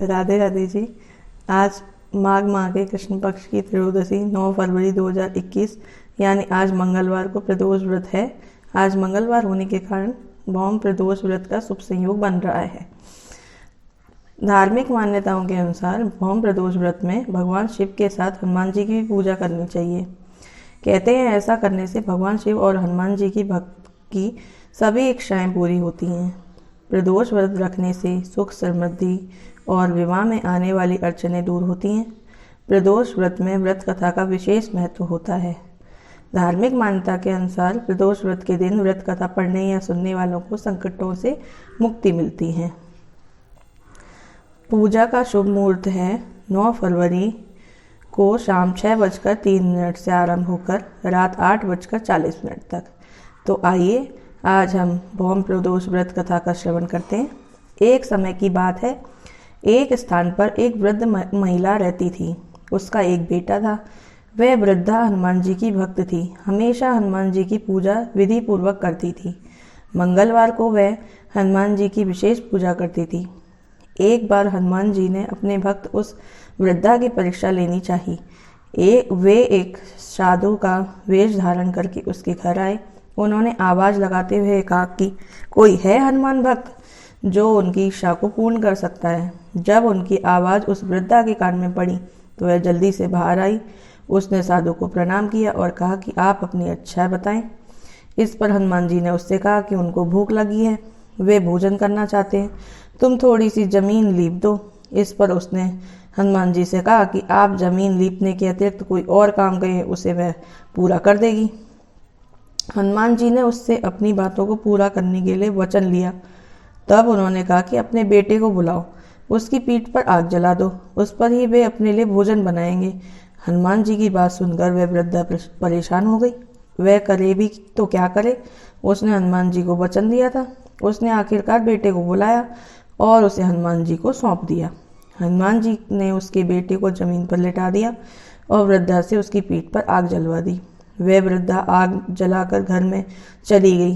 राधे राधे जी। आज माघ माह के कृष्ण पक्ष की त्रयोदशी 9 फरवरी 2021 यानी आज मंगलवार को प्रदोष व्रत है। आज मंगलवार होने के कारण भौम प्रदोष व्रत का शुभ संयोग बन रहा है। धार्मिक मान्यताओं के अनुसार भौम प्रदोष व्रत में भगवान शिव के साथ हनुमान जी की भी पूजा करनी चाहिए। कहते हैं ऐसा करने से भगवान शिव और हनुमान जी की भक्त की सभी इच्छाएं पूरी होती हैं। प्रदोष व्रत रखने से सुख समृद्धि और विवाह में आने वाली अड़चनें दूर होती हैं। प्रदोष व्रत में व्रत कथा का विशेष महत्व होता है। धार्मिक मान्यता के अनुसार प्रदोष व्रत के दिन व्रत कथा पढ़ने या सुनने वालों को संकटों से मुक्ति मिलती है। पूजा का शुभ मुहूर्त है 9 फरवरी को शाम 6:03 से आरंभ होकर रात 8:40 तक। तो आइए आज हम भौम प्रदोष व्रत कथा का श्रवण करते हैं। एक समय की बात है, एक स्थान पर एक वृद्ध महिला रहती थी। उसका एक बेटा था। वह वृद्धा हनुमान जी की भक्त थी। हमेशा हनुमान जी की पूजा विधि पूर्वक करती थी। मंगलवार को वह हनुमान जी की विशेष पूजा करती थी। एक बार हनुमान जी ने अपने भक्त उस वृद्धा की परीक्षा लेनी चाही। वे एक साधु का वेश धारण करके उसके घर आए। उन्होंने आवाज लगाते हुए कहा कि कोई है हनुमान भक्त जो उनकी इच्छा को पूर्ण कर सकता है। जब उनकी आवाज उस वृद्धा के कान में पड़ी तो वह जल्दी से बाहर आई। उसने साधु को प्रणाम किया और कहा कि आप अपनी इच्छा बताएं। इस पर हनुमान जी ने उससे कहा कि उनको भूख लगी है, वे भोजन करना चाहते हैं, तुम थोड़ी सी जमीन लीप दो। इस पर उसने हनुमान जी से कहा कि आप जमीन लीपने के अतिरिक्त कोई और काम कहें, उसे वह पूरा कर देगी। हनुमान जी ने उससे अपनी बातों को पूरा करने के लिए वचन लिया। तब उन्होंने कहा कि अपने बेटे को बुलाओ, उसकी पीठ पर आग जला दो, उस पर ही वे अपने लिए भोजन बनाएंगे। हनुमान जी की बात सुनकर वह वृद्धा परेशान हो गई। वह करे भी तो क्या करे। उसने हनुमान जी को वचन दिया था। उसने आखिरकार बेटे को बुलाया और उसे हनुमान जी को सौंप दिया। हनुमान जी ने उसके बेटे को जमीन पर लेटा दिया और वृद्धा से उसकी पीठ पर आग जलवा दी। वह वृद्धा आग जलाकर घर में चली गई।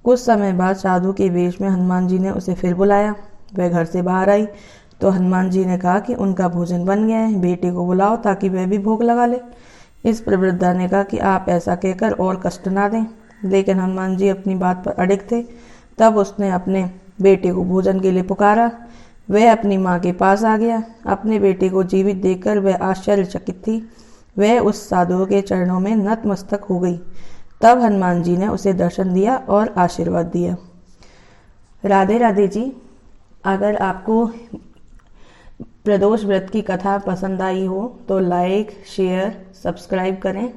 कुछ समय बाद साधु के वेश में हनुमान जी ने उसे फिर बुलाया। वह घर से बाहर आई तो हनुमान जी ने कहा कि उनका भोजन बन गया है, बेटे को बुलाओ ताकि वह भी भोग लगा ले। इस पर वृद्धा ने कहा कि आप ऐसा कहकर और कष्ट ना दें, लेकिन हनुमान जी अपनी बात पर अड़िग थे। तब उसने अपने बेटे को भोजन के लिए पुकारा। वह अपनी माँ के पास आ गया। अपने बेटे को जीवित देखकर वह आश्चर्यचकित थी। वह उस साधु के चरणों में नतमस्तक हो गई। तब हनुमान जी ने उसे दर्शन दिया और आशीर्वाद दिया। राधे राधे जी। अगर आपको प्रदोष व्रत की कथा पसंद आई हो तो लाइक, शेयर, सब्सक्राइब करें।